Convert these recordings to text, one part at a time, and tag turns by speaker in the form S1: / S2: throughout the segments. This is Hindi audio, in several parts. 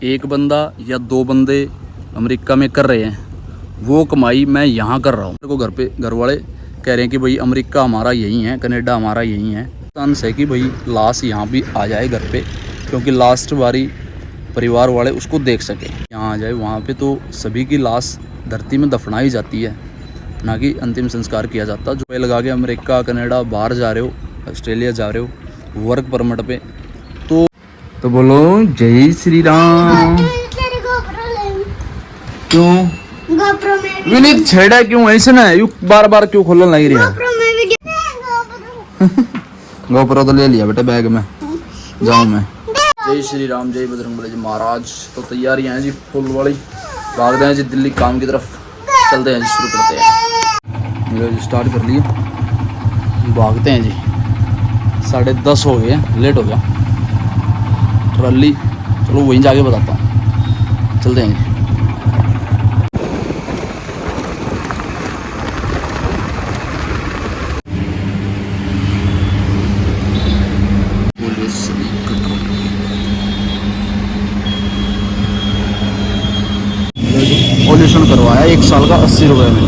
S1: एक बंदा या दो बंदे अमेरिका में कर रहे हैं, वो कमाई मैं यहाँ कर रहा हूँ। मेरे को घर पे घर वाले कह रहे हैं कि भाई अमेरिका हमारा यहीं है, कनाडा हमारा यहीं है। चांस है कि भाई लाश यहाँ भी आ जाए घर पे, क्योंकि लास्ट बारी परिवार वाले उसको देख सके। यहाँ आ जाए, वहाँ पे तो सभी की लाश धरती में दफनाई जाती है, ना कि अंतिम संस्कार किया जाता। जो लगा के अमेरिका कनाडा बाहर जा रहे हो, ऑस्ट्रेलिया जा रहे हो वर्क परमिट पे, तो बोलो जय श्री राम। क्यों विनीत छेड़ा क्यों ऐसे ना, यू बार बार क्यों खोलने लग रही है? गोप्रो तो ले लिया बेटा बैग में, जाऊँ मैं। जय श्री राम, जय बजरंगबली जी महाराज। तो तैयारियां हैं जी फुल वाली, भागते हैं जी दिल्ली काम की तरफ, चलते हैं जी, शुरू करते हैं। लो जी स्टार्ट कर लिए, भागते हैं जी। 10:30 हो गए, लेट हो गया ट्रॉली। चलो वहीं जाके बताता हूँ, चलते हैं। पॉल्यूशन करवाया 1 साल का 80 रुपये में,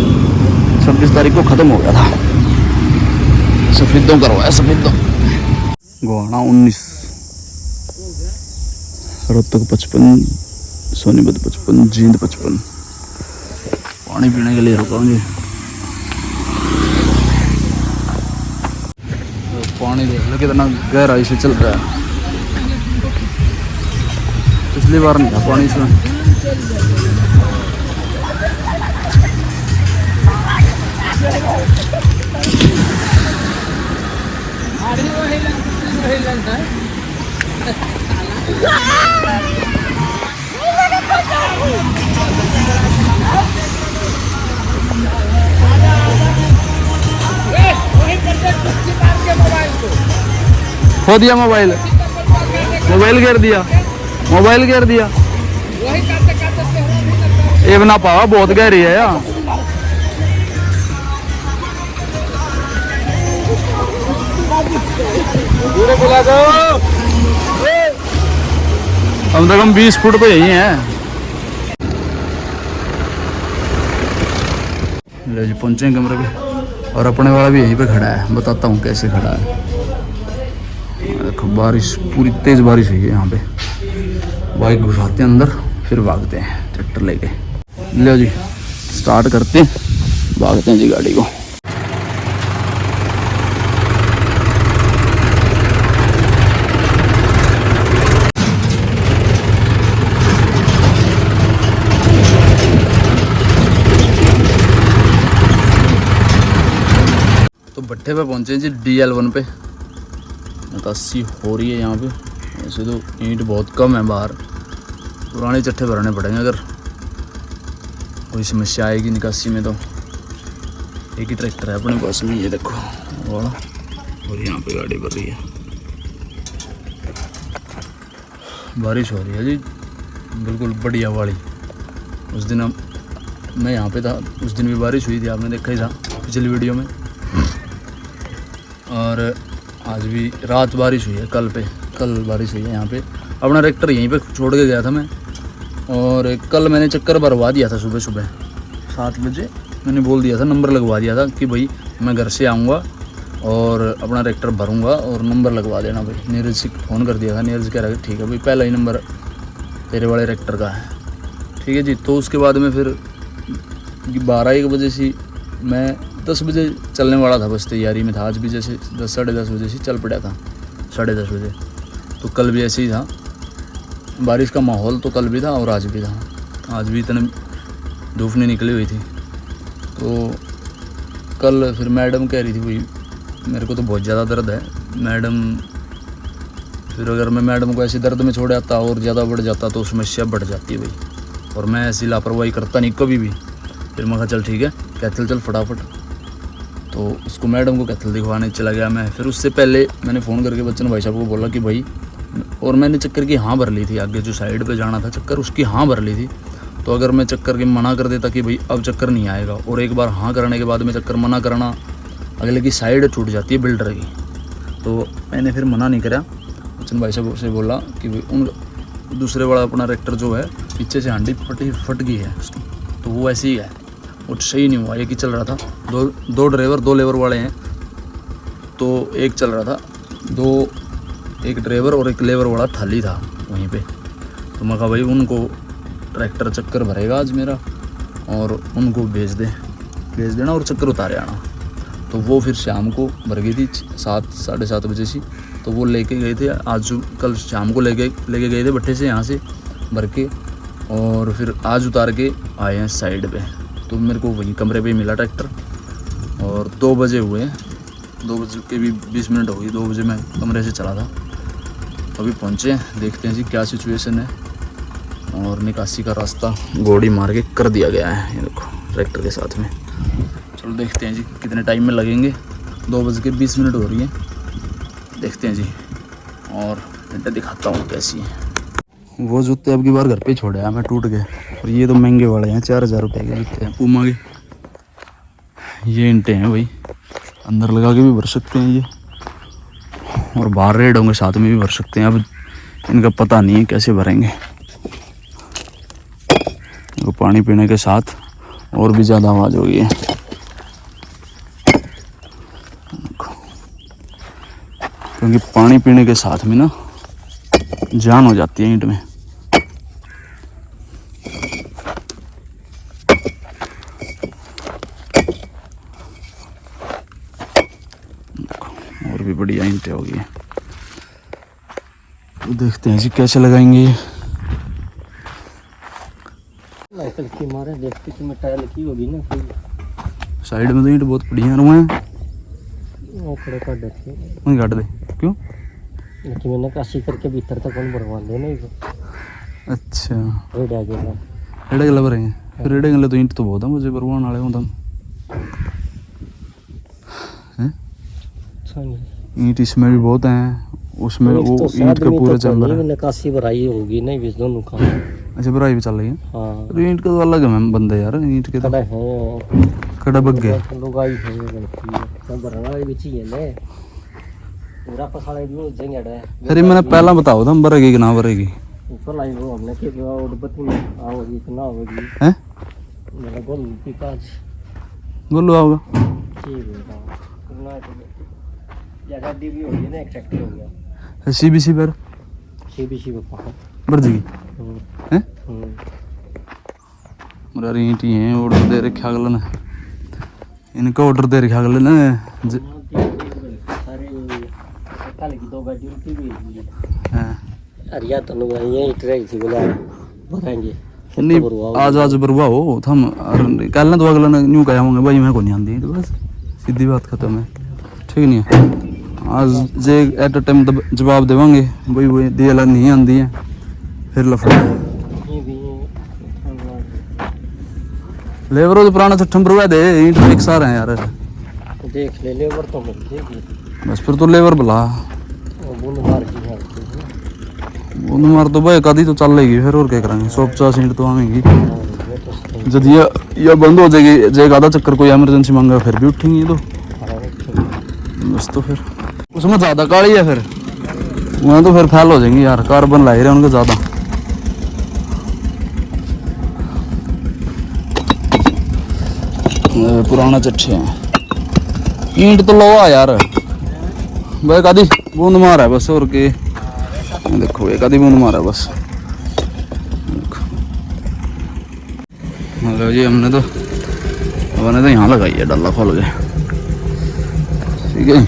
S1: 26 तारीख को ख़त्म हो गया था। सफेदों करवाया, सफेदों। गोहाना 19, रोहतक 55, सोनीपत 55, जींद 55। पानी पीने के लिए रुका हूँ जी। पानी देख लो कितना गहराई से चल रहा है, पिछली बार नहीं था पानी इसमें। खो दिया मोबाइल, मोबाइल गिर दिया, मोबाइल गिर दिया। ये बना पावा बहुत गहरी है यार। कम से कम 20 फुट तो यही है। ले जी पहुंचे हैं कमरे पे, और अपने वाला भी यहीं पे खड़ा है, बताता हूँ कैसे खड़ा है। देखो बारिश, पूरी तेज बारिश हुई है यहाँ पे। बाइक घुसाते हैं अंदर, फिर भागते हैं ट्रैक्टर लेके। लो जी स्टार्ट करते हैं, भागते हैं जी गाड़ी को। तो भट्टे पे पहुंचे जी DL1 पे। 80 हो रही है यहाँ पे। ऐसे तो ईंट बहुत कम है बाहर, पुराने चट्टे भरने पड़ेंगे अगर कोई समस्या आएगी निकासी में। तो एक ही ट्रैक्टर है अपने पास में, ये देखो वाला, और यहाँ पे गाड़ी भर रही है। बारिश हो रही है जी बिल्कुल बढ़िया वाली। उस दिन मैं यहाँ पे था, उस दिन भी बारिश हुई थी, आपने देखा ही था पिछली वीडियो में। और आज भी रात बारिश हुई है, कल बारिश हुई है यहाँ पे। अपना ट्रैक्टर यहीं पे छोड़ के गया था मैं, और कल मैंने चक्कर भरवा दिया था सुबह 7 बजे। मैंने बोल दिया था, नंबर लगवा दिया था कि भाई मैं घर से आऊँगा और अपना ट्रैक्टर भरूँगा और नंबर लगवा देना भाई। नीरज से फ़ोन कर दिया था, नीरज कह रहा है ठीक है भाई, पहला ही नंबर तेरे वाले ट्रैक्टर का है, ठीक है जी। तो उसके बाद में फिर 12-1 बजे से मैं 10 बजे चलने वाला था, बस तैयारी में था। आज भी जैसे 10 साढ़े 10 बजे से चल पड़ा था, 10:30 बजे। तो कल भी ऐसे ही था, बारिश का माहौल तो कल भी था और आज भी था। आज भी इतने धूप नहीं निकली हुई थी। तो कल फिर मैडम कह रही थी भाई मेरे को तो बहुत ज़्यादा दर्द है। मैडम, फिर अगर मैं मैडम को ऐसे दर्द में छोड़ आता और ज़्यादा बढ़ जाता तो समस्या बढ़ जाती है भाई, और मैं ऐसी लापरवाही करता नहीं कभी भी। फिर मैं कहा चल ठीक है कैथल चल फटाफट। तो उसको मैडम को कैथल दिखवाने चला गया मैं। फिर उससे पहले मैंने फ़ोन करके बच्चन भाई साहब को बोला कि भाई, और मैंने चक्कर की हाँ भर ली थी, आगे जो साइड पे जाना था चक्कर उसकी हाँ भर ली थी। तो अगर मैं चक्कर की मना कर देता कि भाई अब चक्कर नहीं आएगा, और एक बार हाँ करने के बाद में चक्कर मना करना, अगले की साइड छूट जाती है बिल्डर की। तो मैंने फिर मना नहीं करा, बच्चन भाई साहब से बोला कि भाई दूसरे वाला अपना ट्रैक्टर जो है पीछे से हांडी फट गई है उसकी, तो वो ऐसे ही है, वो सही नहीं हुआ। एक ही चल रहा था, दो ड्राइवर 2 लेबर वाले हैं, तो एक चल रहा था, एक ड्राइवर और एक लेबर वाला थाली था वहीं पे। तो मैं कहा भाई उनको ट्रैक्टर चक्कर भरेगा आज मेरा, और उनको भेज देना और चक्कर उतारे आना। तो वो फिर शाम को भर गई थी 7 साढ़े 7 बजे से, तो वो लेके गए थे आज, कल शाम को लेके गए थे भट्टे से यहाँ से भर के, और फिर आज उतार के आए हैं साइड पे। तो मेरे को वहीं कमरे पे मिला ट्रैक्टर, और 2 बजे हुए, 2 बजे के भी 20 मिनट हो गई, 2 बजे मैं कमरे से चला था। अभी पहुँचे, देखते हैं जी क्या सिचुएशन है। और निकासी का रास्ता गोड़ी मार के कर दिया गया है, ये देखो ट्रैक्टर के साथ में। चलो देखते हैं जी कितने टाइम में लगेंगे। 2 बज के 20 मिनट हो रही है, देखते हैं जी, और घंटे दिखाता हूँ कैसी है। वो जूते अब की बार घर पे छोड़े हैं मैं, टूट गए, और ये तो महंगे वाले हैं, 4000 रुपये के जूते हैं पूमा के। ये इंटे हैं भाई, अंदर लगा के भी भर सकते हैं ये, और बाहर रेड होंगे साथ में भी भर सकते हैं। अब इनका पता नहीं है कैसे भरेंगे, तो पानी पीने के साथ और भी ज़्यादा आवाज़ हो गई है। क्योंकि पानी पीने के साथ में ना जान हो जाती है ईंट में। देखो और भी बढ़िया ईंटें होगी। तो देखते हैं जी कैसे लगाएंगे ये।
S2: मारे देखते कि टाइल की होगी ना,
S1: साइड में तो ईंट बहुत बढ़िया है,
S2: वो खड़े काट देते
S1: वहीं काट दे। क्यों?
S2: लेकिन मैंने काशी करके भीतर तक कौन भरवा दे नहीं।
S1: अच्छा
S2: रेड
S1: गला भरेंगे, फिर रेडे गले तो ईंट तो बहुत है मुझे भरवाने वाले हूँ तुम ईंट इसमें भी बहुत हैं, उसमें वो
S2: तो
S1: ईंट का पूरा चैम्बर है।
S2: मैंने काशी भराई होगी नहीं बीच दोनों का।
S1: अच्छा भराई भी चल रही है।
S2: हाँ
S1: तो ईंट का तो अलग है मैम बंदे यार, ईंट के तो
S2: कड़ा है,
S1: कड़ा बग गए
S2: लोग आई है सब भरना वाली भी चाहिए ने पूरा पसाड़े भी हो जाएंगे।
S1: अरे मैंने पहला बताओ था हम भरेगी कि ना भरेगी।
S2: ऊपर लाई वो हमने के उड़बती में आओगी इतना होगी
S1: हैं,
S2: मेरा गोल की काज
S1: गोलू आओगा
S2: ठीक है ना, तो जगह दी भी होगी ना, एक ट्रैक्टर हो गया
S1: सीबीसी पर
S2: सीबीसी पे पहुंच
S1: भर जाएगी हैं। मेरा ईंट ही है, ऑर्डर दे रखा अगले ने, इनका ऑर्डर दे रखा अगले ने।
S2: सारे कल की 2 गाड़ी उल्टी भी है। अरे यार तो ये ट्रैक थी बोला भरेंगे
S1: नहीं आज भरवाओ थम, कल ना तो अगला ने न्यू कहा होंगे भाई मैं को नहीं आती, तो बस सीधी बात खत्म है, ठीक नहीं है। आज जे एट अ टाइम जवाब देवांगे भाई वो दिया नहीं आती है, फिर लफड़ा लेबर तो पुराना छठम भरवा दे, ईंट एक सार है यार,
S2: देख ले लेबर तो मिल जाएगी
S1: बस फिर तो लेबर बुला बूंद मार तो भाई कदी तो चल लेगी, फिर और क्या करेंगे, 150 ईंट तो आएंगी। जब ये बंद हो जाएगी, जब आधा चक्कर कोई इमरजेंसी मांगा फिर भी उठेंगी तो बस। तो फिर उसमें ज़्यादा काली है, फिर वहाँ तो फिर फैल हो जाएंगी यार, कार्बन ला ही रहे उनके ज़्यादा। पुराना चट्टे हैं, ईंट तो लोहा यार भाई, कदी बूंद मार है बस, और के देखो एक आधी बूंद मारा बस। मतलब जी हमने तो यहाँ लगाई है, डल्ला खोल के, ठीक है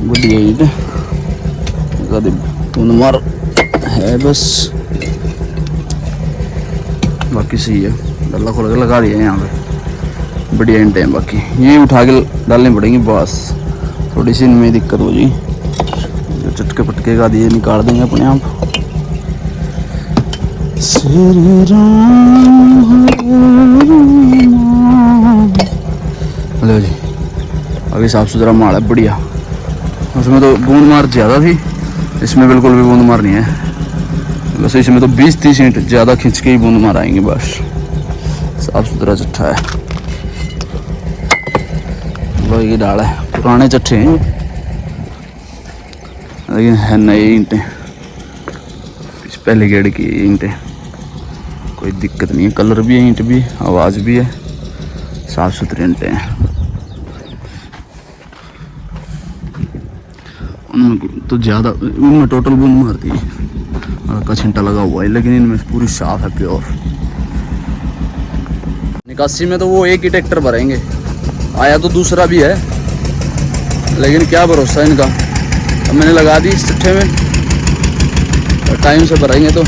S1: बढ़िया ईंट, एक आधी बूंद मार है बस, बाकी सही है। डल्ला खोल के लगा दिया यहाँ पे, बढ़िया ईंटें हैं। बाकी ये उठा के डालनी पड़ेंगी बस, थोड़ी सी इनमें दिक्कत हो जाएगी, जो चटके पटके का दिए निकाल देंगे अपने आप। हेलो जी, अभी साफ सुथरा माल है बढ़िया, उसमें तो बूंद मार ज़्यादा थी, इसमें बिल्कुल भी बूंद मार नहीं है। वैसे इसमें तो 20-30 ईंट ज़्यादा खींच के ही बूंद मार आएंगे, बस साफ सुथरा चट्टा है। लोहे की डाल है, पुराने चट्टे हैं लेकिन है नए ईंटें, पहले गेट की ईंटें, कोई दिक्कत नहीं है, कलर भी है, ईंट भी, आवाज़ भी है, साफ़ सुथरी ईंटें हैं। उनमें तो ज़्यादा, उनमें टोटल बूंद मारती है, हल्का छिंटा लगा हुआ है, लेकिन इनमें पूरी साफ है, प्योर। निकासी में तो वो एक ही ट्रैक्टर भरेंगे, आया तो दूसरा भी है, लेकिन क्या भरोसा है इनका। अब मैंने लगा दी इस चट्ठे में, और टाइम से भरेंगे तो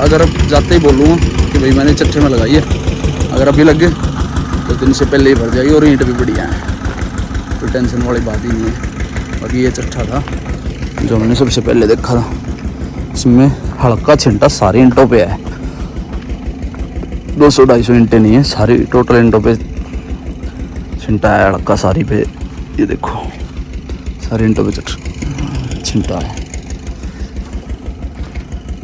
S1: अगर अब जाते ही बोलूँगा कि भाई मैंने चट्ठे में लगाई है, अगर अभी लग गए तो दिन से पहले ही भर जाएगी, और ईंट भी बढ़िया है, कोई टेंशन वाली बात ही नहीं है। बाकी ये चट्ठा था जो मैंने सबसे पहले देखा था, इसमें हल्का छिंटा सारी ईंटों पे है, 200-250 ईंटें नहीं है, सारी टोटल ईंटों पे छिंटा है, हल्का सारी पे, ये देखो सारी ईंटों पे छिंटा है।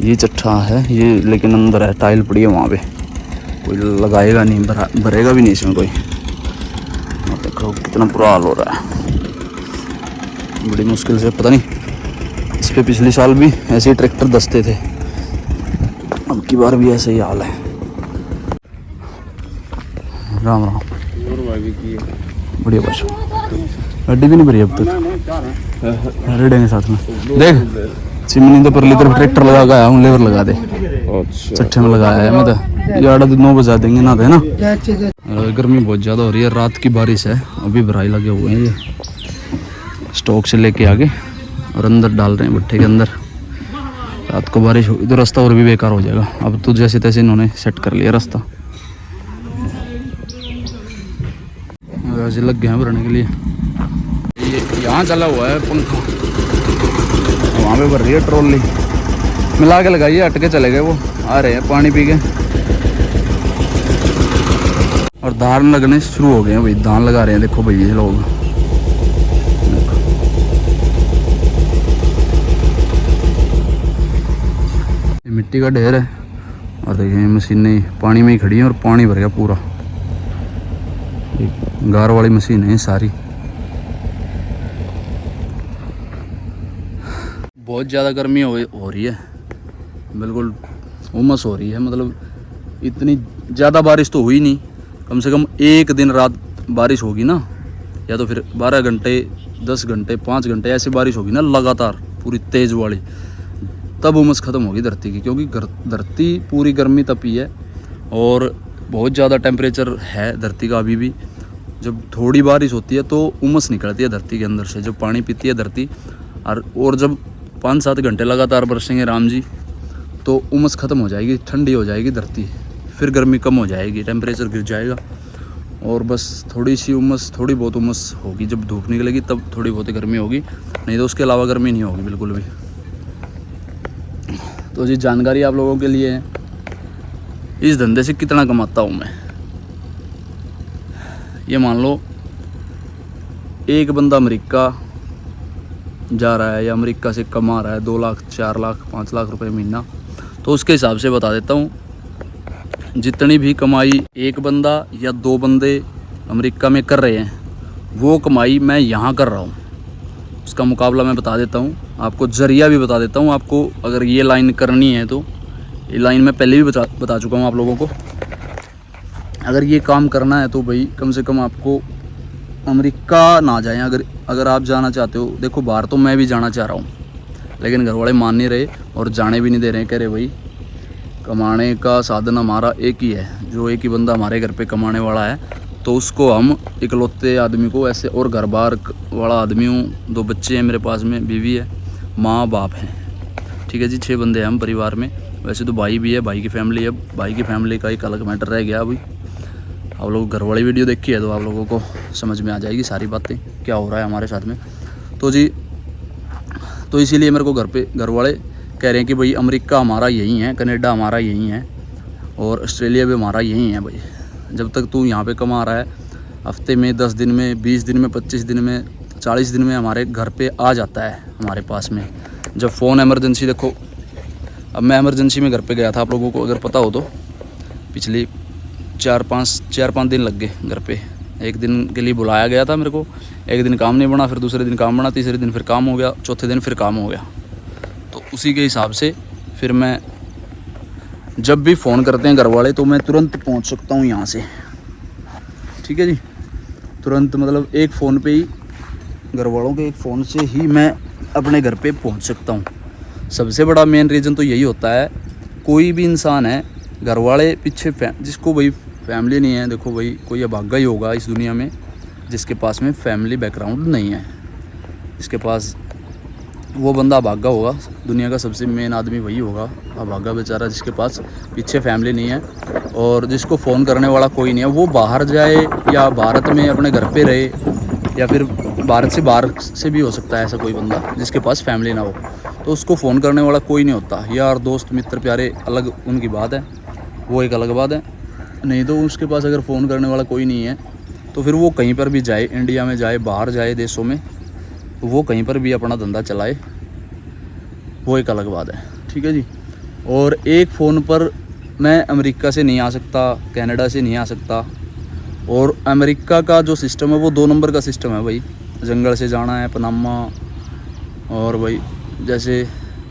S1: ये चट्ठा है ये, लेकिन अंदर है, टाइल पड़ी है वहाँ पे, कोई लगाएगा नहीं, भरेगा भी नहीं इसमें कोई। और देखो कितना बुरा हाल हो रहा है, बड़ी मुश्किल से, पता नहीं इस पे पिछले साल भी ऐसे ही ट्रैक्टर दसते थे, अब की बार भी ऐसे ही हाल है। राम राम, बढ़िया बस, गड्डी भी नहीं भरी अब तक, रेडेंगे साथ में। देख चिमनी तो परली तरफ ट्रैक्टर लगा के आया हूँ, लेबर लगा दे, चट्ठे में लगाया है मैं तो, 8-9 बजा देंगे ना, है ना। गर्मी बहुत ज़्यादा हो रही है, रात की बारिश है, अभी भराई लगे हुए हैं, ये स्टॉक से लेके आगे और अंदर डाल रहे हैं भट्ठे के अंदर। रात को बारिश होगी तो रास्ता और भी बेकार हो जाएगा। अब तो जैसे तैसे इन्होंने सेट कर लिया रास्ता, वैसे लग गए हैं भरने के लिए। ये यहाँ चला हुआ है पंखा, वहाँ पे भर रही है ट्रॉली, मिला के लगाइए, हट के चले गए, वो आ रहे हैं पानी पी के। और धान लगने शुरू हो गए हैं भाई, धान लगा रहे हैं, देखो भाई ये लोग, ये मिट्टी का ढेर है, और देखिए मशीनें पानी में ही खड़ी हैं, और पानी भर गया पूरा, गार वाली मशीन है सारी। बहुत ज़्यादा गर्मी हो रही है, बिल्कुल उमस हो रही है, मतलब इतनी ज़्यादा बारिश तो हुई नहीं, कम से कम एक दिन रात बारिश होगी ना, या तो फिर 12 घंटे 10 घंटे 5 घंटे ऐसी बारिश होगी ना लगातार पूरी तेज़ वाली, तब उमस ख़त्म होगी धरती की, क्योंकि धरती पूरी गर्मी तपी है, और बहुत ज़्यादा टेम्परेचर है धरती का अभी भी। जब थोड़ी बारिश होती है तो उमस निकलती है धरती के अंदर से, जब पानी पीती है धरती, और जब 5-7 घंटे लगातार बरसेंगे राम जी, तो उमस ख़त्म हो जाएगी, ठंडी हो जाएगी धरती, फिर गर्मी कम हो जाएगी, टेम्परेचर गिर जाएगा, और बस थोड़ी बहुत उमस होगी, जब धूप निकलेगी तब थोड़ी बहुत गर्मी होगी, नहीं तो उसके अलावा गर्मी नहीं होगी बिल्कुल भी। तो जी जानकारी आप लोगों के लिए है, इस धंधे से कितना कमाता हूँ मैं। ये मान लो एक बंदा अमेरिका जा रहा है, या अमेरिका से कमा रहा है 2 लाख 4 लाख 5 लाख रुपए महीना, तो उसके हिसाब से बता देता हूँ, जितनी भी कमाई एक बंदा या 2 बंदे अमेरिका में कर रहे हैं, वो कमाई मैं यहाँ कर रहा हूँ, उसका मुकाबला मैं बता देता हूँ आपको, जरिया भी बता देता हूँ आपको। अगर ये लाइन करनी है तो ये लाइन मैं पहले भी बता चुका हूँ आप लोगों को। अगर ये काम करना है तो भाई कम से कम आपको अमेरिका ना जाएं, अगर आप जाना चाहते हो। देखो बाहर तो मैं भी जाना चाह रहा हूँ, लेकिन घर वाले मान नहीं रहे और जाने भी नहीं दे रहे, कह रहे भाई कमाने का साधन हमारा एक ही है, जो एक ही बंदा हमारे घर पे कमाने वाला है, तो उसको हम इकलौते आदमी को ऐसे, और घर बार वाला आदमी हूँ, 2 बच्चे हैं मेरे पास में, बीवी है, माँ बाप हैं, ठीक है जी, 6 बंदे हैं हम परिवार में। वैसे तो भाई भी है, भाई की फैमिली है, भाई की फैमिली का एक अलग मैटर रह गया अभी। आप लोग घर वाली वीडियो देखी है तो आप लोगों को समझ में आ जाएगी सारी बातें, क्या हो रहा है हमारे साथ में। तो जी, तो इसीलिए मेरे को घर वाले कह रहे हैं कि भाई अमेरिका हमारा यही है, कनाडा हमारा यही है, और ऑस्ट्रेलिया भी हमारा यही है भाई। जब तक तू यहाँ पे कमा रहा है, हफ्ते में 10 दिन में 20 दिन में 25 दिन में 40 दिन में हमारे घर पे आ जाता है हमारे पास में। जब फ़ोन इमरजेंसी, देखो अब मैं इमरजेंसी में घर पे गया था, आप लोगों को अगर पता हो तो, पिछले 4-5 दिन लग गए घर पे। एक दिन के लिए बुलाया गया था मेरे को, एक दिन काम नहीं बना, फिर दूसरे दिन काम बना, तीसरे दिन फिर काम हो गया, चौथे दिन फिर काम हो गया। तो उसी के हिसाब से फिर मैं जब भी फ़ोन करते हैं घर वाले तो मैं तुरंत पहुंच सकता हूं यहां से, ठीक है जी। तुरंत मतलब एक फ़ोन पे ही, घर वालों के एक फ़ोन से ही मैं अपने घर पे पहुंच सकता हूं। सबसे बड़ा मेन रीज़न तो यही होता है, कोई भी इंसान है घर वाले पीछे जिसको भाई फैमिली नहीं है, देखो भाई कोई अभागा ही होगा इस दुनिया में जिसके पास में फैमिली बैकग्राउंड नहीं है, इसके पास वो बंदा अभागा होगा। दुनिया का सबसे मेन आदमी वही होगा, अभागा बेचारा, जिसके पास पीछे फैमिली नहीं है और जिसको फ़ोन करने वाला कोई नहीं है। वो बाहर जाए या भारत में अपने घर पे रहे या फिर भारत से बाहर से भी हो सकता है ऐसा कोई बंदा जिसके पास फैमिली ना हो, तो उसको फ़ोन करने वाला कोई नहीं होता। यार दोस्त मित्र प्यारे अलग उनकी बात है, वो एक अलग बात है, नहीं तो उसके पास अगर फ़ोन करने वाला कोई नहीं है तो फिर वो कहीं पर भी जाए, इंडिया में जाए, बाहर जाए देशों में, वो कहीं पर भी अपना धंधा चलाए, वो एक अलग बात है, ठीक है जी। और एक फ़ोन पर मैं अमेरिका से नहीं आ सकता, कनाडा से नहीं आ सकता। और अमेरिका का जो सिस्टम है वो 2 नंबर का सिस्टम है भाई। जंगल से जाना है पनामा, और भाई जैसे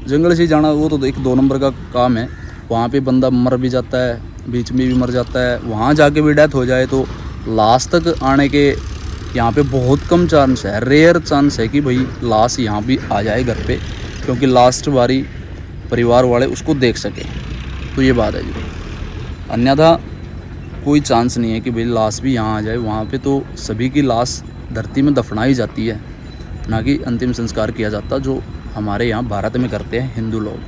S1: जंगल से जाना वो तो एक 2 नंबर का काम है। वहाँ पे बंदा मर भी जाता है, बीच में भी मर जाता है, वहाँ जाके भी डेथ हो जाए तो लास्ट तक आने के यहाँ पे बहुत कम चांस है, रेयर चांस है कि भाई लाश यहाँ भी आ जाए घर पे, क्योंकि लास्ट बारी परिवार वाले उसको देख सके, तो ये बात है जी। अन्यथा कोई चांस नहीं है कि भाई लाश भी यहाँ आ जाए। वहाँ पे तो सभी की लाश धरती में दफनाई जाती है, ना कि अंतिम संस्कार किया जाता जो हमारे यहाँ भारत में करते हैं हिंदू लोग,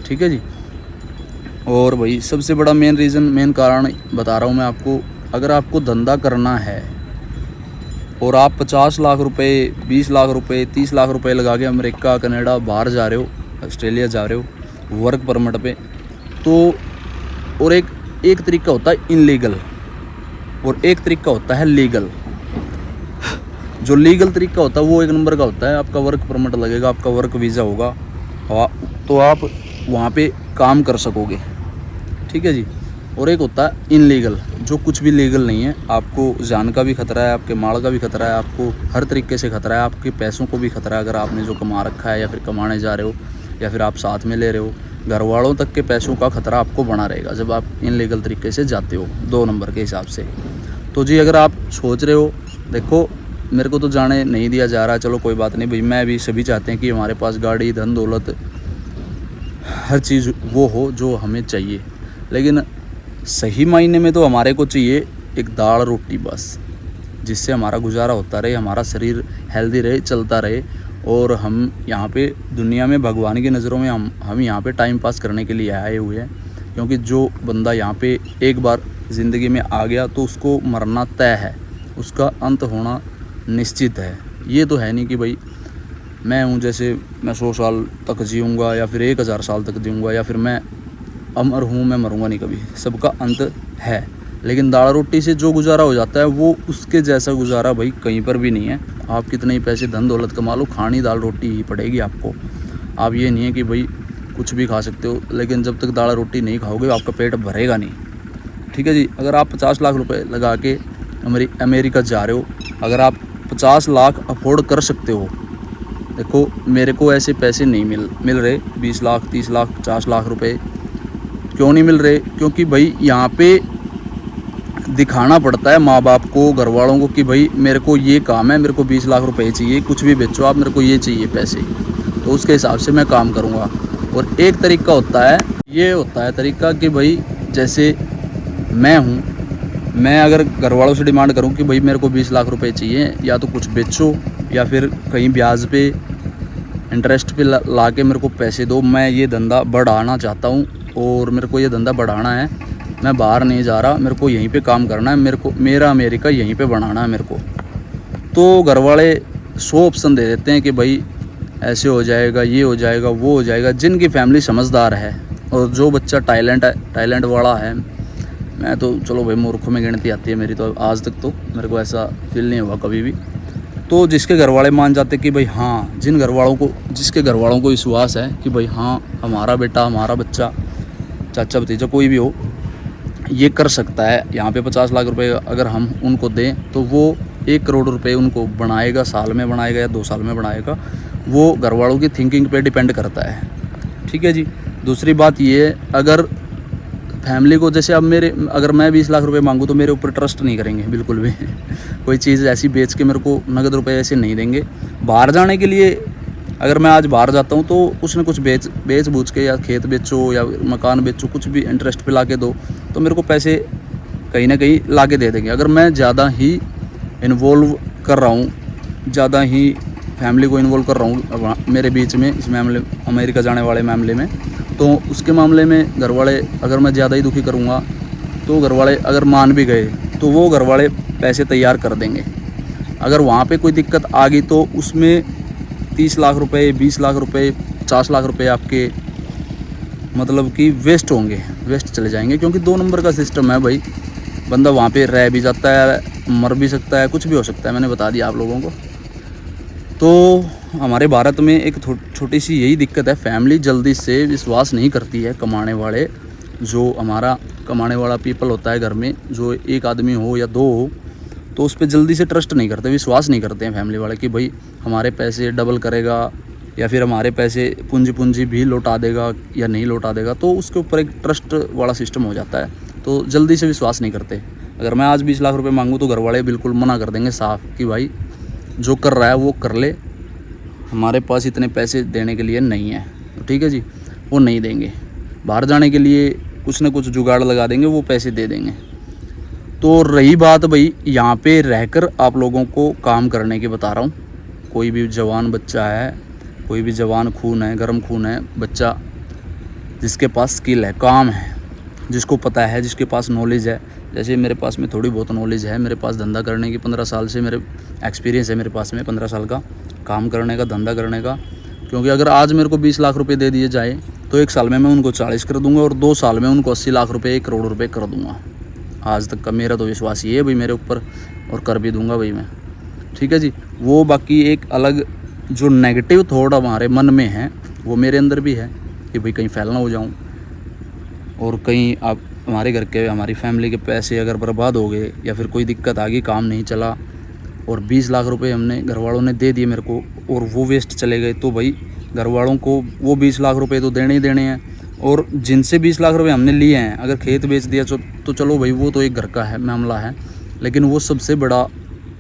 S1: ठीक है जी। और भाई सबसे बड़ा मेन रीज़न, मेन कारण बता रहा हूँ मैं आपको, अगर आपको धंधा करना है और आप 50 लाख रुपए, 20 लाख रुपए, 30 लाख रुपए लगा के अमेरिका, कनाडा, बाहर जा रहे हो, ऑस्ट्रेलिया जा रहे हो वर्क परमिट पे, तो और एक तरीका होता है इनलीगल और एक तरीका होता है लीगल। जो लीगल तरीका होता है वो 1 नंबर का होता है, आपका वर्क परमिट लगेगा, आपका वर्क वीज़ा होगा, तो आप वहाँ पे काम कर सकोगे, ठीक है जी। और एक होता है इनलीगल, जो कुछ भी लीगल नहीं है, आपको जान का भी खतरा है, आपके माल का भी खतरा है, आपको हर तरीके से खतरा है, आपके पैसों को भी खतरा है अगर आपने जो कमा रखा है या फिर कमाने जा रहे हो या फिर आप साथ में ले रहे हो। घर वालों तक के पैसों का खतरा आपको बना रहेगा जब आप इनलीगल तरीके से जाते हो 2 नंबर के हिसाब से। तो जी अगर आप सोच रहे हो, देखो मेरे को तो जाने नहीं दिया जा रहा, चलो कोई बात नहीं भाई, मैं भी, सभी चाहते हैं कि हमारे पास गाड़ी, धन दौलत, हर चीज़ वो हो जो हमें चाहिए, लेकिन सही मायने में तो हमारे को चाहिए एक दाल रोटी बस, जिससे हमारा गुजारा होता रहे, हमारा शरीर हेल्दी रहे, चलता रहे, और हम यहाँ पे दुनिया में भगवान की नज़रों में हम यहाँ पे टाइम पास करने के लिए आए हुए हैं। क्योंकि जो बंदा यहाँ पे एक बार ज़िंदगी में आ गया तो उसको मरना तय है, उसका अंत होना निश्चित है। ये तो है नहीं कि भाई मैं हूँ जैसे मैं 100 साल तक जीऊँगा या फिर 1000 साल तक जीऊँगा या फिर मैं अमर हूँ, मैं मरूँगा नहीं कभी, सबका अंत है। लेकिन दाल रोटी से जो गुजारा हो जाता है वो उसके जैसा गुजारा भाई कहीं पर भी नहीं है। आप कितने ही पैसे धन दौलत कमा लो, खानी दाल रोटी ही पड़ेगी आपको। आप ये नहीं है कि भाई कुछ भी खा सकते हो, लेकिन जब तक दाल रोटी नहीं खाओगे आपका पेट भरेगा नहीं, ठीक है जी। अगर आप 50 लाख रुपए लगा के अमेरिका जा रहे हो, अगर आप 50 लाख अफोर्ड कर सकते हो, देखो मेरे को ऐसे पैसे नहीं मिल रहे, 20 लाख, 30 लाख, 50 लाख रुपए क्यों नहीं मिल रहे? क्योंकि भाई यहाँ पे दिखाना पड़ता है माँ बाप को, घर वालों को कि भाई मेरे को ये काम है, मेरे को 20 लाख रुपए चाहिए, कुछ भी बेचो आप, मेरे को ये चाहिए पैसे, तो उसके हिसाब से मैं काम करूँगा। और एक तरीका होता है, ये होता है तरीका कि भाई जैसे मैं हूँ, मैं अगर घर वालों से डिमांड करूँ कि भाई मेरे को 20 लाख रुपए चाहिए, या तो कुछ बेचो या फिर कहीं ब्याज पे, इंटरेस्ट पे ला के मेरे को पैसे दो, मैं ये धंधा बढ़ाना चाहता हूँ और मेरे को ये धंधा बढ़ाना है, मैं बाहर नहीं जा रहा, मेरे को यहीं पे काम करना है, मेरे को मेरा अमेरिका यहीं पे बनाना है मेरे को। तो घर वाले 100 ऑप्शन दे देते हैं कि भाई ऐसे हो जाएगा, ये हो जाएगा, वो हो जाएगा। जिनकी फैमिली समझदार है और जो बच्चा टैलेंट वाला है, मैं तो चलो भाई मूर्खों में गिनती आती है मेरी, तो आज तक तो मेरे को ऐसा फील नहीं हुआ कभी भी। तो जिसके घर वाले मान जाते कि भाई हाँ, जिसके घर वालों को विश्वास है कि भाई हाँ हमारा बेटा, हमारा बच्चा, चाचा भतीजा कोई भी हो, ये कर सकता है, यहाँ पे 50 लाख रुपए अगर हम उनको दें तो वो 1 करोड़ रुपए उनको बनाएगा, साल में बनाएगा या 2 साल में बनाएगा। वो घर वालों की थिंकिंग पे डिपेंड करता है, ठीक है जी। दूसरी बात ये है, अगर फैमिली को, जैसे अब मेरे अगर मैं 20 लाख रुपए मांगूँ तो मेरे ऊपर ट्रस्ट नहीं करेंगे बिल्कुल भी कोई चीज़ ऐसी बेच के मेरे को नगद रुपए ऐसे नहीं देंगे। बाहर जाने के लिए अगर मैं आज बाहर जाता हूँ तो कुछ न कुछ बेच बूझ के, या खेत बेचो या मकान बेचो, कुछ भी इंटरेस्ट पे ला के दो तो मेरे को पैसे कहीं ना कहीं ला के दे देंगे। अगर मैं ज़्यादा ही इन्वॉल्व कर रहा हूँ, ज़्यादा ही फैमिली को इन्वॉल्व कर रहा हूँ मेरे बीच में, इस मामले अमेरिका जाने वाले मामले में, तो उसके मामले में घर वाले अगर मैं ज़्यादा ही दुखी करूँगा तो घर वाले अगर मान भी गए तो वो घर वाले पैसे तैयार कर देंगे। अगर वहाँ पे कोई दिक्कत आ गई तो उसमें 30 लाख रुपए, 20 लाख रुपए, 50 लाख रुपए आपके मतलब कि वेस्ट होंगे, वेस्ट चले जाएंगे। क्योंकि 2 नंबर का सिस्टम है भाई, बंदा वहाँ पे रह भी जाता है, मर भी सकता है, कुछ भी हो सकता है, मैंने बता दिया आप लोगों को। तो हमारे भारत में एक छोटी सी यही दिक्कत है, फैमिली जल्दी से विश्वास नहीं करती है। कमाने वाले, जो हमारा कमाने वाला पीपल होता है घर में, जो एक आदमी हो या 2 हो, तो उस पर जल्दी से ट्रस्ट नहीं करते, विश्वास नहीं करते हैं फैमिली वाले कि भाई हमारे पैसे डबल करेगा या फिर हमारे पैसे पूंजी भी लौटा देगा या नहीं लौटा देगा। तो उसके ऊपर एक ट्रस्ट वाला सिस्टम हो जाता है, तो जल्दी से विश्वास नहीं करते। अगर मैं आज 20 लाख रुपए मांगूँ तो घर वाले बिल्कुल मना कर देंगे साफ कि भाई जो कर रहा है वो कर ले, हमारे पास इतने पैसे देने के लिए नहीं है। तो ठीक है जी, वो नहीं देंगे। बाहर जाने के लिए कुछ ना कुछ जुगाड़ लगा देंगे, वो पैसे दे देंगे। तो रही बात भाई यहाँ पे रहकर आप लोगों को काम करने की बता रहा हूँ। कोई भी जवान बच्चा है, कोई भी जवान खून है, गर्म खून है बच्चा, जिसके पास स्किल है, काम है, जिसको पता है, जिसके पास नॉलेज है। जैसे मेरे पास में थोड़ी बहुत नॉलेज है, मेरे पास धंधा करने की 15 साल से मेरे एक्सपीरियंस है, मेरे पास में 15 साल का काम करने का, धंधा करने का। क्योंकि अगर आज मेरे को 20 लाख रुपए दे दिए जाए तो 1 साल में मैं उनको 40 कर दूंगा और 2 साल में उनको 80 लाख रुपए, 1 करोड़ रुपए कर दूंगा। आज तक का मेरा तो विश्वास ये है भाई मेरे ऊपर, और कर भी दूंगा भाई मैं। ठीक है जी। वो बाकी एक अलग जो नेगेटिव थॉट हमारे मन में है वो मेरे अंदर भी है कि भाई कहीं फैल ना हो जाऊँ, और कहीं आप हमारे घर के, हमारी फैमिली के पैसे अगर बर्बाद हो गए या फिर कोई दिक्कत आ गई, काम नहीं चला और 20 लाख रुपए हमने घर वालों ने दे दिए मेरे को और वो वेस्ट चले गए, तो भाई घर वालों को वो 20 लाख रुपए तो देने ही देने हैं। और जिनसे 20 लाख रुपए हमने लिए हैं, अगर खेत बेच दिया तो चलो भाई वो तो एक घर का है मामला है, लेकिन वो सबसे बड़ा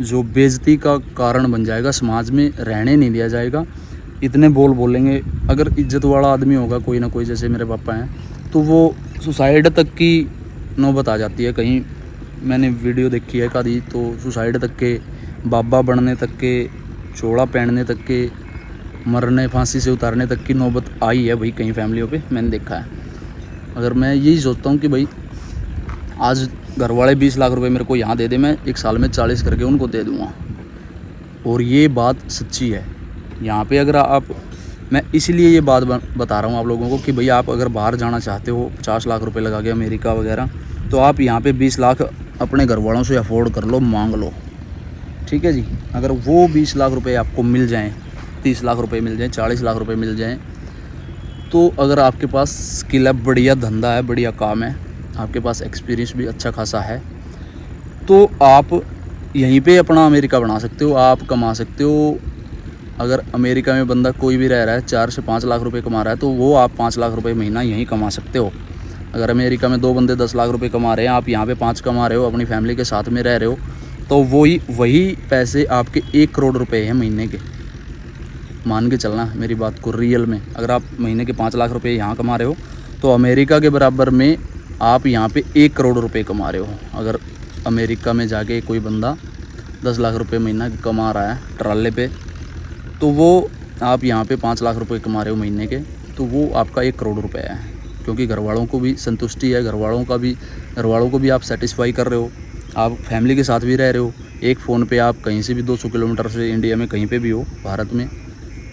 S1: जो बेइज्जती का कारण बन जाएगा, समाज में रहने नहीं दिया जाएगा। इतने बोलेंगे, अगर इज्जत वाला आदमी होगा कोई ना कोई, जैसे मेरे पापा हैं, तो वो सुसाइड तक की नौबत आ जाती है। कहीं मैंने वीडियो देखी है कभी, तो सुसाइड तक के, बाबा बनने तक के, चोड़ा पहनने तक के, मरने, फांसी से उतारने तक की नौबत आई है भाई कई फैमिलियों पे, मैंने देखा है। अगर मैं यही सोचता हूँ कि भाई आज घर वाले 20 लाख रुपए मेरे को यहाँ दे दे, मैं 1 साल में 40 करके उनको दे दूँगा, और ये बात सच्ची है। यहाँ पे अगर आप, मैं इसीलिए ये बात बता रहा हूँ आप लोगों को कि भाई आप अगर बाहर जाना चाहते हो 50 लाख रुपए लगा के अमेरिका वगैरह, तो आप यहाँ पे 20 लाख अपने घर वालों से अफोर्ड कर लो, मांग लो। ठीक है जी। अगर वो 20 लाख रुपए आपको मिल जाएं, 30 लाख रुपए मिल जाएं, 40 लाख रुपए मिल जाएं, तो अगर आपके पास स्किल है, बढ़िया धंधा है, बढ़िया काम है, आपके पास एक्सपीरियंस भी अच्छा खासा है, तो आप यहीं पे अपना अमेरिका बना सकते हो, आप कमा सकते हो। अगर अमेरिका में बंदा कोई भी रह रहा है 4 से 5 लाख रुपए कमा रहा है, तो वो आप 5 लाख रुपए महीना यहीं कमा सकते हो। अगर अमेरिका में 2 बंदे 10 लाख रुपए कमा रहे हैं, आप यहाँ पे 5 कमा रहे हो, अपनी फैमिली के साथ में रह रहे हो, तो वही पैसे आपके 1 करोड़ रुपए हैं महीने के। मान के चलना मेरी बात को रियल में। अगर आप महीने के 5 लाख रुपए यहाँ कमा रहे हो, तो अमेरिका के बराबर में आप यहाँ पे 1 करोड़ रुपए कमा रहे हो। अगर अमेरिका में जाके कोई बंदा 10 लाख रुपए महीना कमा रहा है ट्राले पे, तो वो आप यहाँ पे 5 लाख रुपए कमा रहे हो महीने के, तो वो आपका 1 करोड़ रुपए है। क्योंकि घर वालों को भी संतुष्टि है, घर वालों को भी आप सेटिस्फाई कर रहे हो, आप फैमिली के साथ भी रह रहे हो। एक फ़ोन पे आप कहीं से भी 200 किलोमीटर से इंडिया में कहीं पे भी हो भारत में,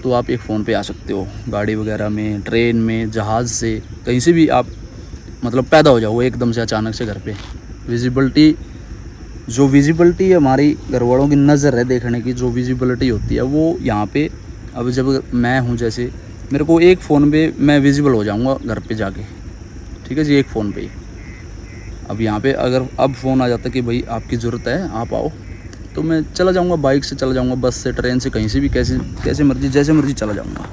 S1: तो आप एक फ़ोन पे आ सकते हो। गाड़ी वगैरह में, ट्रेन में, जहाज़ से, कहीं से भी आप मतलब पैदा हो जाओ एकदम से अचानक से घर पे। विजिबिलिटी हमारी घर वालों की नज़र है देखने की, जो विजिबिलिटी होती है वो यहाँ पे, अब जब मैं हूँ, जैसे मेरे को एक फ़ोन पे मैं विजिबल हो जाऊँगा घर पे जाके। ठीक है जी, एक फ़ोन पे ही। अब यहाँ पे अगर अब फ़ोन आ जाता कि भाई आपकी ज़रूरत है, आप आओ, तो मैं चला जाऊँगा, बाइक से चला जाऊँगा, बस से, ट्रेन से, कहीं से भी, कैसे मर्जी, जैसे मर्जी चला जाऊँगा।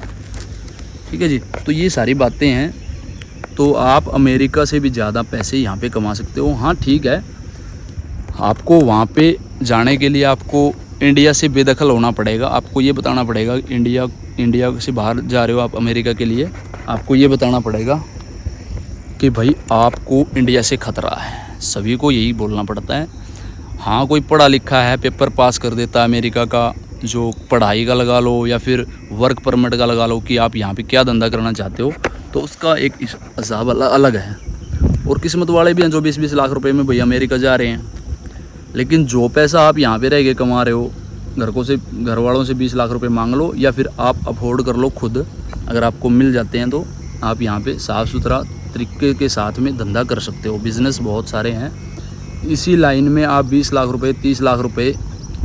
S1: ठीक है जी। तो ये सारी बातें हैं तो आप अमेरिका से भी ज़्यादा पैसे यहाँ पे कमा सकते हो। हाँ ठीक है, आपको वहाँ पे जाने के लिए आपको इंडिया से बेदखल होना पड़ेगा। आपको ये बताना पड़ेगा, इंडिया से बाहर जा रहे हो आप अमेरिका के लिए, आपको ये बताना पड़ेगा कि भाई आपको इंडिया से खतरा है। सभी को यही बोलना पड़ता है। हाँ, कोई पढ़ा लिखा है, पेपर पास कर देता है अमेरिका का, जो पढ़ाई का लगा लो या फिर वर्क परमिट का लगा लो कि आप यहाँ पे क्या धंधा करना चाहते हो, तो उसका एक हिसाब अलग है। और किस्मत वाले भी हैं जो 20-20 लाख रुपए में भैया अमेरिका जा रहे हैं। लेकिन जो पैसा आप यहाँ पे रह के कमा रहे हो, घर वालों से 20 लाख रुपए मांग लो या फिर आप अफोर्ड कर लो खुद, अगर आपको मिल जाते हैं तो आप यहाँ पे साफ़ सुथरा तरीके के साथ में धंधा कर सकते हो। बिज़नेस बहुत सारे हैं इसी लाइन में, आप 20 लाख रुपए 30 लाख रुपए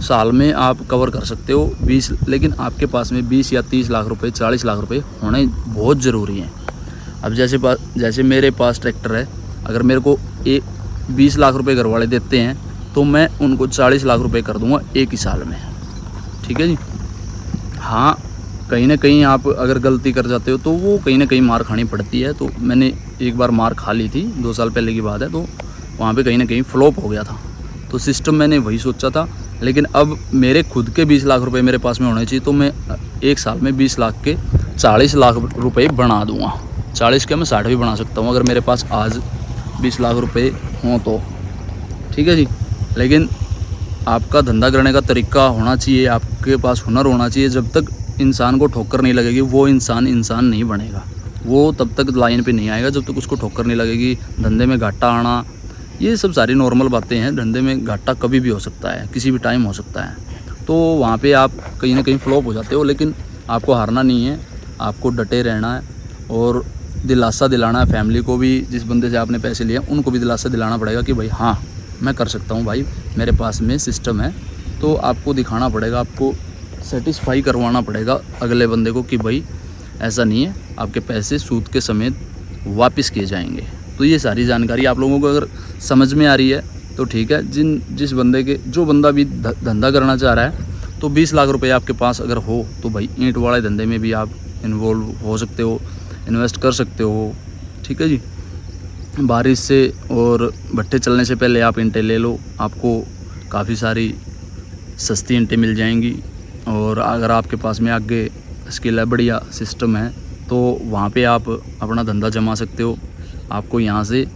S1: साल में आप कवर कर सकते हो। लेकिन आपके पास में 20 या 30 लाख रुपए 40 लाख रुपए होने बहुत ज़रूरी हैं। अब जैसे मेरे पास ट्रैक्टर है, अगर मेरे को 20 लाख रुपए घर वाले देते हैं तो मैं उनको 40 लाख रुपए कर दूंगा एक ही साल में। ठीक है जी। हाँ, कहीं ना कहीं आप अगर गलती कर जाते हो तो वो कहीं ना कहीं मार खानी पड़ती है। तो मैंने एक बार मार खा ली थी, 2 साल पहले की बात है, तो वहाँ पे कहीं ना कहीं फ्लॉप हो गया था। तो सिस्टम मैंने वही सोचा था, लेकिन अब मेरे खुद के 20 लाख रुपए मेरे पास में होने चाहिए, तो मैं एक साल में 20 लाख के 40 लाख रुपए बना दूँगा। 40 के मैं 60 भी बना सकता हूँ अगर मेरे पास आज 20 लाख रुपए हों तो। ठीक है जी। लेकिन आपका धंधा करने का तरीका होना चाहिए, आपके पास हुनर होना चाहिए। जब तक इंसान को ठोकर नहीं लगेगी वो इंसान नहीं बनेगा। वो तब तक लाइन पे नहीं आएगा जब तक उसको ठोकर नहीं लगेगी। धंधे में घाटा आना, ये सब सारी नॉर्मल बातें हैं। धंधे में घाटा कभी भी हो सकता है, किसी भी टाइम हो सकता है। तो वहाँ पे आप कहीं ना कहीं फ्लॉप हो जाते हो। लेकिन आपको हारना नहीं है, आपको डटे रहना है और दिलासा दिलाना है फैमिली को भी। जिस बंदे से आपने पैसे लिए उनको भी दिलासा दिलाना पड़ेगा कि भाई हाँ, मैं कर सकता हूँ भाई, मेरे पास में सिस्टम है। तो आपको दिखाना पड़ेगा, आपको सेटिस्फाई करवाना पड़ेगा अगले बंदे को कि भाई ऐसा नहीं है, आपके पैसे सूद के समेत वापस किए जाएंगे। तो ये सारी जानकारी आप लोगों को अगर समझ में आ रही है तो ठीक है। जो बंदा भी धंधा करना चाह रहा है तो 20 लाख रुपए आपके पास अगर हो तो भाई ईंट वाले धंधे में भी आप इन्वॉल्व हो सकते हो, इन्वेस्ट कर सकते हो। ठीक है जी। बारिश से और भट्टे चलने से पहले आप ईंटें ले लो, आपको काफ़ी सारी सस्ती ईंटें मिल जाएंगी। और अगर आपके पास में आगे स्किल है, बढ़िया सिस्टम है, तो वहाँ पे आप अपना धंधा जमा सकते हो। आपको यहाँ से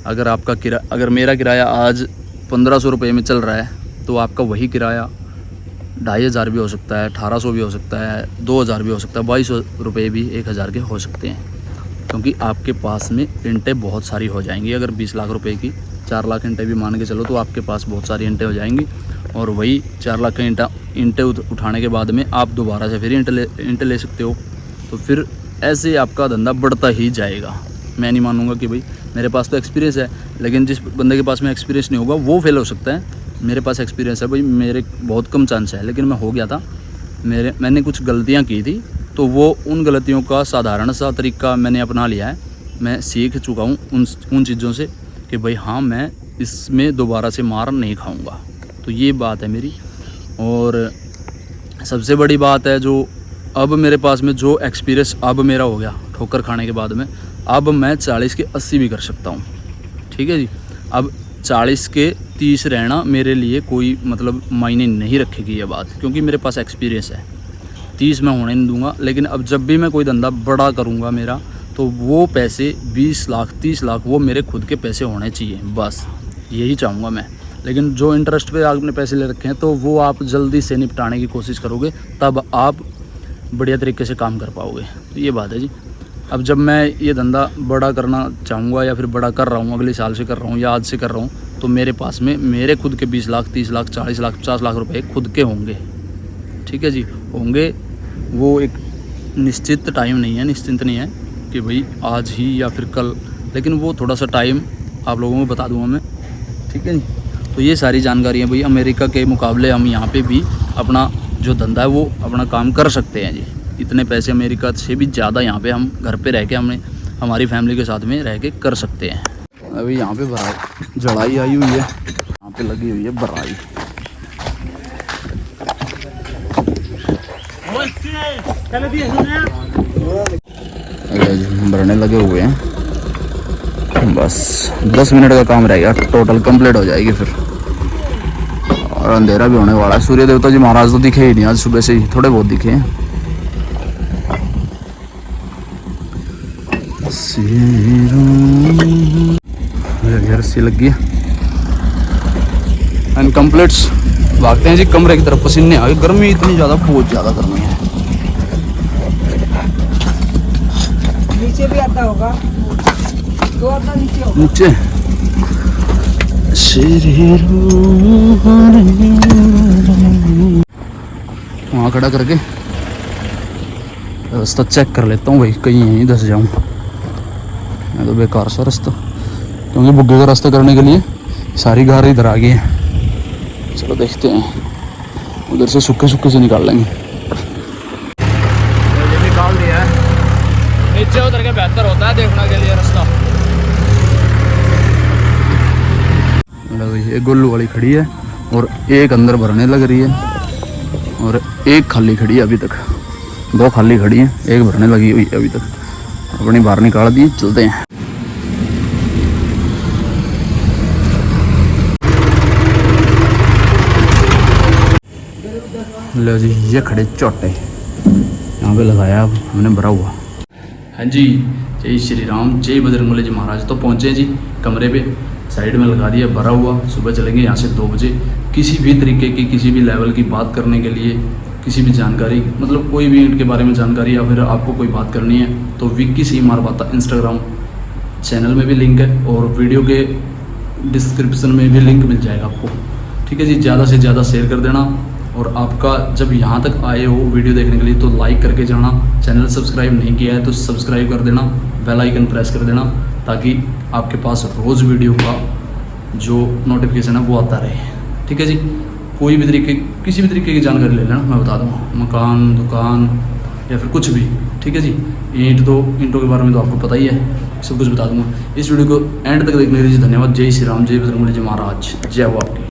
S1: अगर मेरा किराया आज 1500 रुपये में चल रहा है तो आपका वही किराया 2500 भी हो सकता है, 1800 भी हो सकता है, 2000 भी हो सकता है, 2200 रुपये भी 1000 के हो सकते हैं। क्योंकि आपके पास में ईंटें बहुत सारी हो जाएंगी। अगर 20 लाख रुपए की 4 लाख ईंटें भी मान के चलो तो आपके पास बहुत सारी ईंटें हो जाएंगी। और वही 4 लाख ईंटें उठाने के बाद में आप दोबारा से फिर ईंटें ले सकते हो। तो फिर ऐसे आपका धंधा बढ़ता ही जाएगा। मैं नहीं मानूंगा कि भाई मेरे पास तो एक्सपीरियंस है, लेकिन जिस बंदे के पास में एक्सपीरियंस नहीं होगा वो फेल हो सकता है। मेरे पास एक्सपीरियंस है भाई, मेरे बहुत कम चांस है, लेकिन मैं हो गया था। मैंने कुछ गलतियाँ की थी तो वो उन गलतियों का साधारण सा तरीका मैंने अपना लिया है। मैं सीख चुका हूँ उन चीज़ों से कि भाई हाँ, मैं इसमें दोबारा से मार नहीं खाऊंगा। तो ये बात है मेरी। और सबसे बड़ी बात है जो अब मेरे पास में जो एक्सपीरियंस अब मेरा हो गया ठोकर खाने के बाद में, अब मैं 40 के 80 भी कर सकता हूँ। ठीक है जी। अब 40 के 30 रहना मेरे लिए कोई मतलब मायने नहीं रखेगी ये बात, क्योंकि मेरे पास एक्सपीरियंस है। 30 मैं होने नहीं दूंगा। लेकिन अब जब भी मैं कोई धंधा बड़ा करूंगा मेरा, तो वो पैसे 20 लाख 30 लाख वो मेरे खुद के पैसे होने चाहिए, बस यही चाहूँगा मैं। लेकिन जो इंटरेस्ट पे आपने पैसे ले रखे हैं तो वो आप जल्दी से निपटाने की कोशिश करोगे, तब आप बढ़िया तरीके से काम कर पाओगे। तो ये बात है जी। अब जब मैं ये धंधा बड़ा करना चाहूँगा या फिर बड़ा कर रहा हूँ, अगले साल से कर रहा हूँ या आज से कर रहा हूँ, तो मेरे पास में मेरे खुद के 20 लाख 30 लाख 40 लाख 50 लाख रुपए खुद के होंगे। ठीक है जी, होंगे। वो एक निश्चित टाइम नहीं है, निश्चिंत नहीं है कि भाई आज ही या फिर कल, लेकिन वो थोड़ा सा टाइम आप लोगों को बता दूँगा मैं। ठीक है जी। तो ये सारी जानकारियाँ भाई, अमेरिका के मुकाबले हम यहाँ पे भी अपना जो धंधा है वो अपना काम कर सकते हैं जी। इतने पैसे अमेरिका से भी ज़्यादा यहाँ पे हम घर पे रह के हमारी फैमिली के साथ में रह के कर सकते हैं। अभी यहाँ पे जड़ाई आई हुई है, यहाँ पे लगी हुई है भराई। भरने लगे हुए हैं। बस 10 मिनट का काम रह गया, टोटल कंप्लीट हो जाएगी फिर। और अंधेरा भी होने वाला है। सूर्य देवता जी महाराज तो दिखे ही नहीं आज सुबह से ही, थोड़े बहुत दिखे हैं। रस्सी लग गई एंड कंप्लीट्स। भागते हैं जी कमरे की तरफ, पसीने आ गए, गर्मी इतनी ज़्यादा, बहुत ज़्यादा गर्मी है।
S2: नीचे भी आता होगा, तो आता नीचे होगा।
S1: नीचे वहाँ खड़ा करके रास्ता चेक कर लेता हूँ भाई, कहीं यहीं धस जाऊँ। मैं तो बेकार सा रास्ता, क्योंकि बुग्गे का रास्ता करने के लिए सारी गार इधर आ गई है। चलो देखते हैं, उधर से सूखे सूखे से निकाल लेंगे। निकाल दिया है, नीचे उतर के बेहतर होता है देखने के लिए रास्ता। ये गोलू वाली खड़ी है और एक अंदर भरने लग रही है और एक खाली खड़ी है अभी तक। 2 खाली खड़ी है, एक भरने लगी हुई है अभी तक। अपनी बाहर निकाल दी, चलते हैं। लो जी, ये खड़े चोटे यहाँ पे लगाया हमने भरा हुआ। हाँ जी, जय श्री राम, जय बजरंगबली जी महाराज। तो पहुँचे जी कमरे पे, साइड में लगा दिया भरा हुआ। सुबह चलेंगे यहाँ से 2 बजे। किसी भी तरीके की, किसी भी लेवल की बात करने के लिए, किसी भी जानकारी, मतलब कोई भी ईंट के बारे में जानकारी या फिर आपको कोई बात करनी है तो विक्की सी मारवाता इंस्टाग्राम चैनल में भी लिंक है और वीडियो के डिस्क्रिप्शन में भी लिंक मिल जाएगा आपको। ठीक है जी, ज़्यादा से ज़्यादा शेयर कर देना। और आपका जब यहाँ तक आए हो वीडियो देखने के लिए तो लाइक करके जाना। चैनल सब्सक्राइब नहीं किया है तो सब्सक्राइब कर देना, बेल आइकन प्रेस कर देना, ताकि आपके पास रोज़ वीडियो का जो नोटिफिकेशन है वो आता रहे। ठीक है जी, कोई भी तरीके, किसी भी तरीके की जानकारी ले लेना, मैं बता दूँगा। मकान, दुकान या फिर कुछ भी। ठीक है जी, ईंटों के बारे में तो आपको पता ही है, सब कुछ बता दूँगा। इस वीडियो को एंड तक देखने के लिए धन्यवाद। जय श्री राम, जय बजरंगबली जी महाराज, जय हो आपकी।